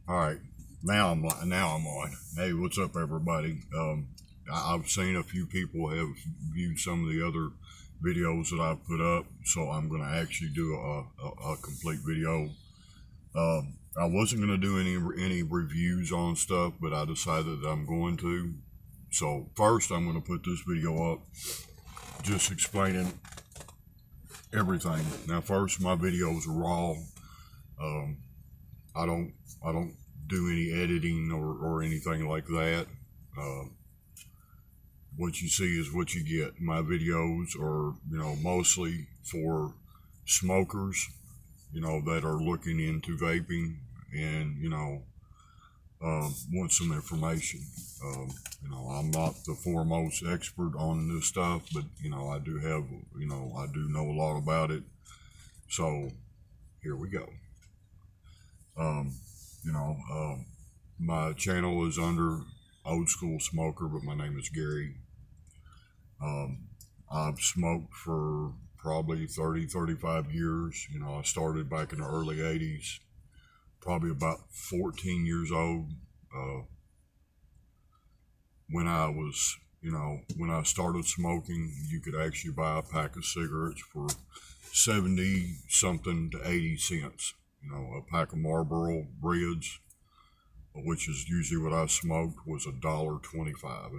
All right, now I'm on. Hey, what's up, everybody? I've seen a few people have viewed some of the other videos that I've put up, so I'm going to actually do a complete video. I wasn't going to do any reviews on stuff, but I decided that I'm going to. So first, I'm going to put this video up, just explaining everything. Now, first, my videos are raw. Um, I don't do any editing or anything like that. Uh, what you see is what you get. My videos are, mostly for smokers, that are looking into vaping and, want some information. I'm not the foremost expert on this stuff, but, I do have, I do know a lot about it. So here we go. Um, you know, my channel is under Old School Smoker, but my name is Gary. I've smoked for probably 35 years. I started back in the early 80s, probably about 14 years old. When I was, when I started smoking, you could actually buy a pack of cigarettes for 70 something to 80 cents. A pack of Marlboro Reds, which is usually what I smoked, was $1.25,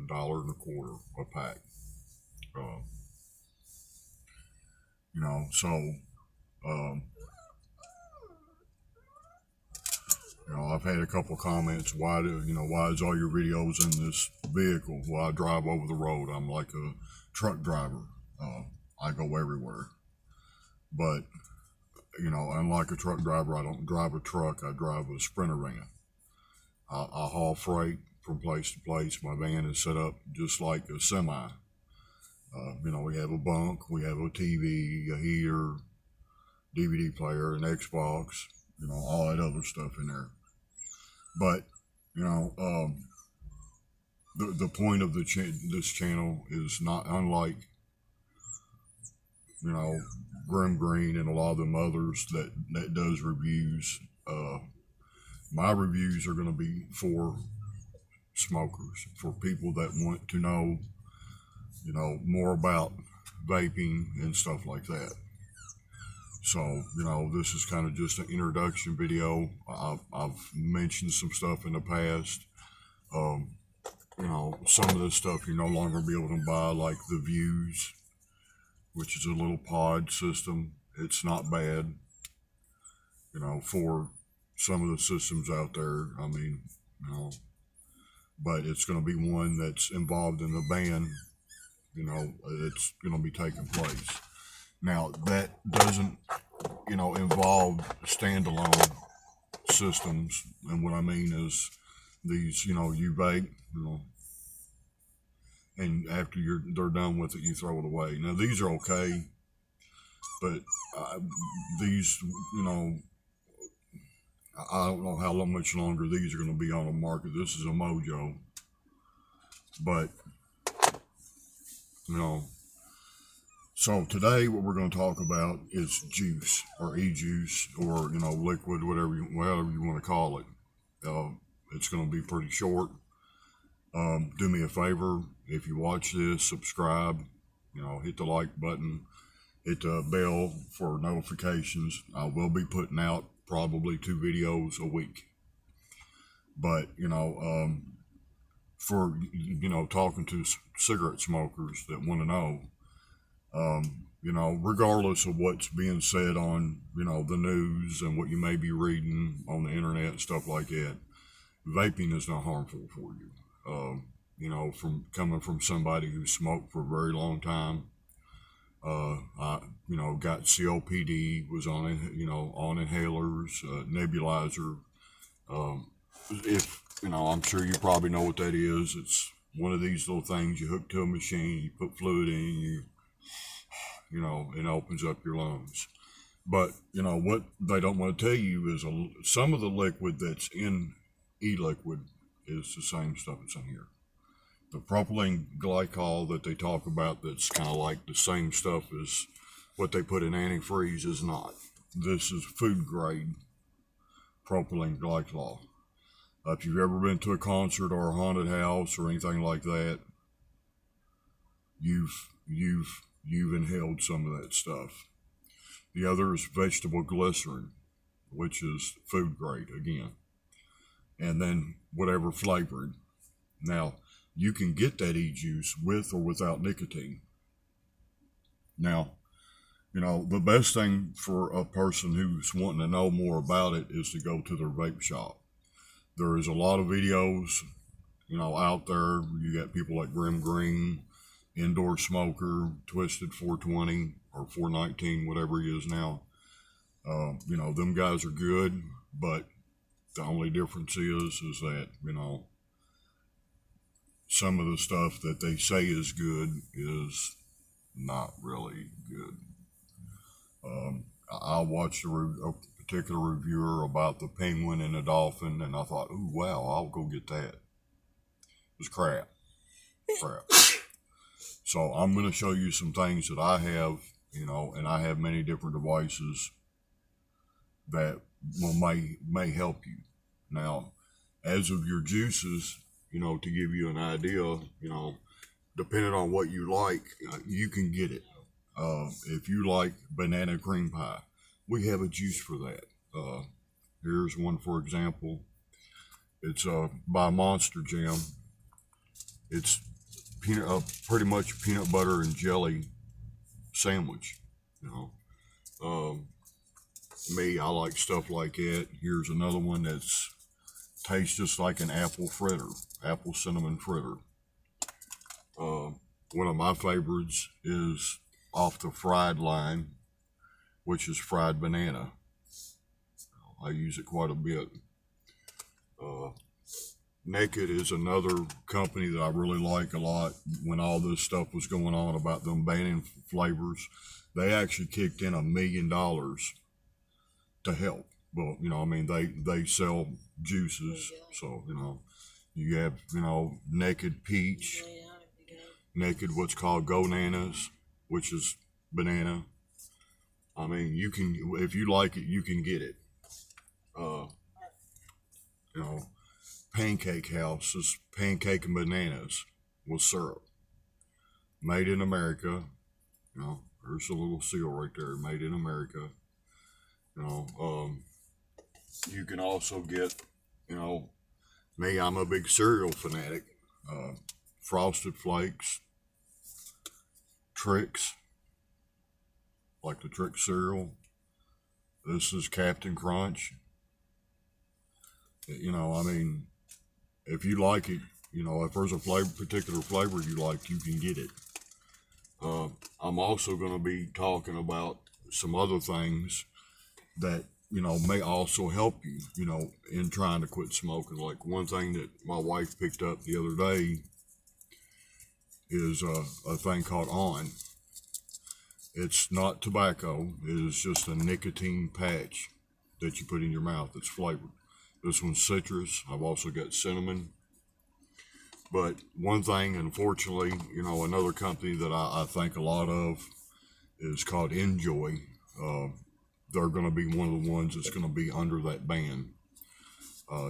$1.25 a pack. Uh, so, um, I've had a couple comments. Why is all your videos in this vehicle? Well, I drive over the road. I'm like a truck driver. I go everywhere. But, unlike a truck driver, I don't drive a truck. I drive a Sprinter van. I haul freight from place to place. My van is set up just like a semi. We have a bunk, we have a TV, a heater, DVD player, an Xbox, all that other stuff in there. But, the point of this channel is not unlike, Grim Green and a lot of them others that does reviews. My reviews are going to be for smokers, for people that want to know, more about vaping and stuff like that. So, this is kind of just an introduction video. I've mentioned some stuff in the past. Some of this stuff you're no longer be able to buy, like the Views, which is a little pod system. It's not bad, for some of the systems out there. I mean, but it's going to be one that's involved in the ban. It's going to be taking place. Now, that doesn't, involve standalone systems. And what I mean is these, you vape, and after they're done with it, you throw it away. Now, these are okay, but these, I don't know how much longer these are going to be on the market. This is a Mojo, but so today what we're going to talk about is juice, or e-juice, or liquid, whatever you want to call it. It's going to be pretty short. Do me a favor, if you watch this, subscribe, hit the like button, hit the bell for notifications. I will be putting out probably 2 videos a week. But for talking to cigarette smokers that want to know, regardless of what's being said on, the news and what you may be reading on the internet and stuff like that, vaping is not harmful for you. From coming from somebody who smoked for a very long time, I, got COPD, was on, on inhalers, nebulizer. I'm sure you probably know what that is. It's one of these little things you hook to a machine, you put fluid in, it opens up your lungs. But, what they don't want to tell you is some of the liquid that's in e-liquid is the same stuff that's in here. The propylene glycol that they talk about, that's kind of like the same stuff as what they put in antifreeze, is not. This is food grade propylene glycol. If you've ever been to a concert or a haunted house or anything like that, you've inhaled some of that stuff. The other is vegetable glycerin, which is food grade again, and then whatever flavored. Now, you can get that e-juice with or without nicotine. Now, the best thing for a person who's wanting to know more about it is to go to their vape shop. There is a lot of videos, out there. You got people like Grim Green, Indoor Smoker, Twisted 420 or 419, whatever he is now. Them guys are good, but the only difference is that, some of the stuff that they say is good is not really good. I watched a particular reviewer about the penguin and the dolphin, and I thought, ooh, wow, I'll go get that. It was crap. So I'm going to show you some things that I have, and I have many different devices that may help you. Now, as of your juices, to give you an idea, depending on what you like, you can get it. If you like banana cream pie, we have a juice for that. Here's one, for example. It's by Monster Jam. It's pretty much peanut butter and jelly sandwich. Me, I like stuff like that. Here's another one that's tastes just like an apple cinnamon fritter. One of my favorites is off the fried line, which is fried banana. I use it quite a bit. Naked is another company that I really like a lot. When all this stuff was going on about them banning flavors, they actually kicked in $1 million to help. Well, they sell juices, so, you have, Naked Peach, Naked what's called Go-Nanas, which is banana. You can, if you like it, you can get it. Pancake House is pancake and bananas with syrup. Made in America. There's a little seal right there, made in America. You can also get, me, I'm a big cereal fanatic. Frosted Flakes, Trix, like the Trix cereal. This is Captain Crunch. If you like it, if there's a particular flavor you like, you can get it. I'm also going to be talking about some other things that, may also help you, in trying to quit smoking. Like one thing that my wife picked up the other day is a thing called On. It's not tobacco. It is just a nicotine patch that you put in your mouth that's flavored. This one's citrus. I've also got cinnamon. But one thing, unfortunately, another company that I think a lot of is called Enjoy. They're going to be one of the ones that's going to be under that ban.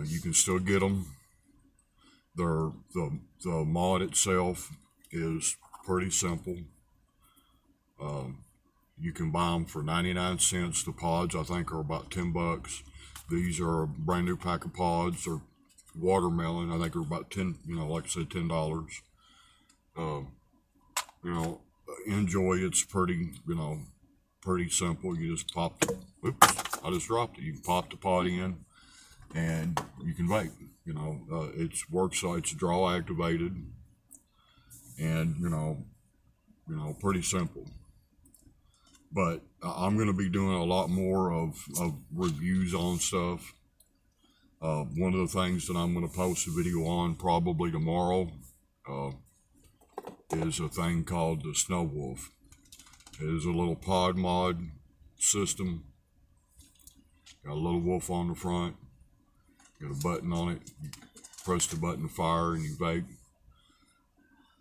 You can still get them. The mod itself is pretty simple. You can buy them for 99 cents. The pods, I think, are about $10. These are a brand new pack of pods. Or watermelon, I think, are about like I said, $10. Enjoy. It's pretty, pretty simple. You just pop. I just dropped it. You pop the pod in, and you can vape. It's works. It's draw activated, and pretty simple. But I'm going to be doing a lot more of reviews on stuff. One of the things that I'm going to post a video on probably tomorrow is a thing called the Snow Wolf. It is a little pod mod system. Got a little wolf on the front. Got a button on it. You press the button to fire and you vape.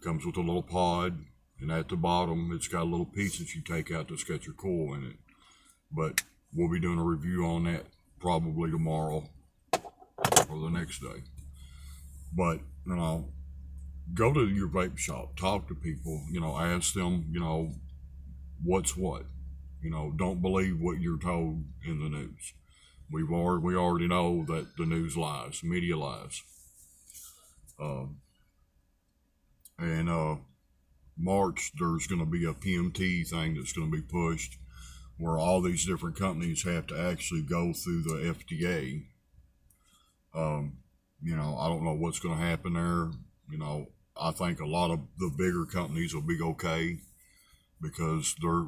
Comes with a little pod. And at the bottom, it's got a little piece that you take out that's got your coil in it. But we'll be doing a review on that probably tomorrow. or the next day. But, you know, go to your vape shop, talk to people, you know, ask them, you know, what's what. You know, don't believe what you're told in the news. We already know that the news lies, media lies. And March, there's going to be a PMT thing that's going to be pushed where all these different companies have to actually go through the FDA. You know, I don't know what's going to happen there. You know, I think a lot of the bigger companies will be okay because they're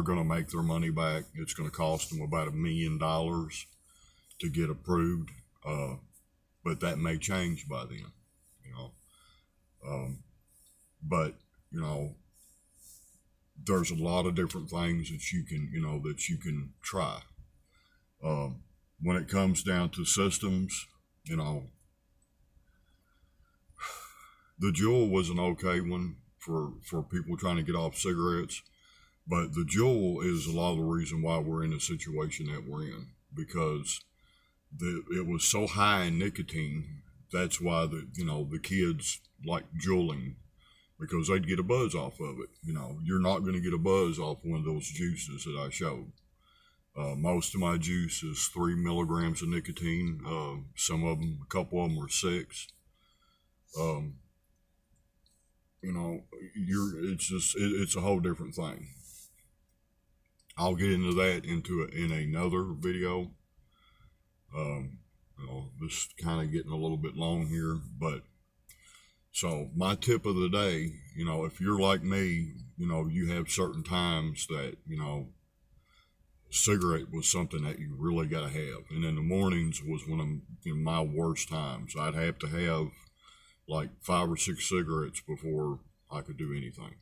going to make their money back. It's going to cost them about $1 million to get approved, but that may change by then. You know, but you know, there's a lot of different things that you can try. When it comes down to systems, you know, the Juul was an okay one for people trying to get off cigarettes, but the Juul is a lot of the reason why we're in the situation that we're in, because it was so high in nicotine. That's why the kids like juuling, because they'd get a buzz off of it. You know, you're not going to get a buzz off one of those juices that I showed. Most of my juice is 3 milligrams of nicotine. A couple of them are 6. You know, it's a whole different thing. I'll get into that in another video. You know, this is kind of getting a little bit long here, but so my tip of the day, you know, if you're like me, you know, you have certain times that, you know, cigarette was something that you really got to have. And in the mornings was one of my worst times. I'd have to have like 5 or 6 cigarettes before I could do anything.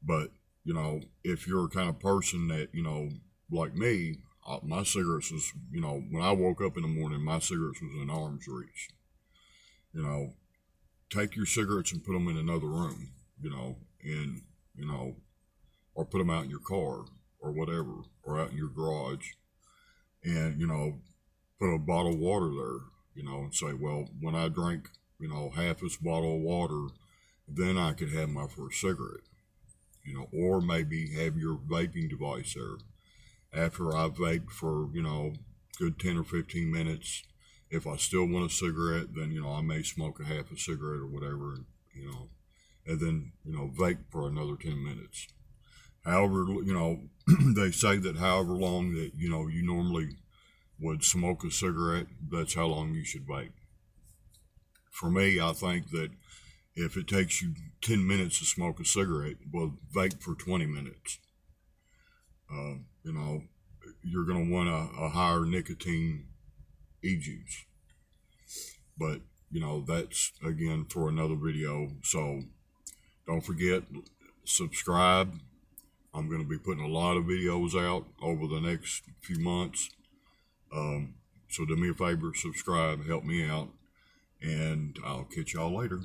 But, you know, if you're a kind of person that, you know, like me, my cigarettes was, you know, when I woke up in the morning, my cigarettes was in arm's reach. You know, take your cigarettes and put them in another room, you know, and, you know, or put them out in your car or whatever, or out in your garage, and, you know, put a bottle of water there, you know, and say, well, when I drink, you know, half this bottle of water, then I could have my first cigarette, you know, or maybe have your vaping device there. After I've vaped for, you know, good 10 or 15 minutes, if I still want a cigarette, then, you know, I may smoke a half a cigarette or whatever, you know, and then, you know, vape for another 10 minutes. However, you know, they say that however long that, you know, you normally would smoke a cigarette, that's how long you should vape. For me, I think that if it takes you 10 minutes to smoke a cigarette, well, vape for 20 minutes. You know, you're going to want a higher nicotine e-juice. But, you know, that's, again, for another video. So don't forget, subscribe. I'm going to be putting a lot of videos out over the next few months. So do me a favor, subscribe, help me out, and I'll catch y'all later.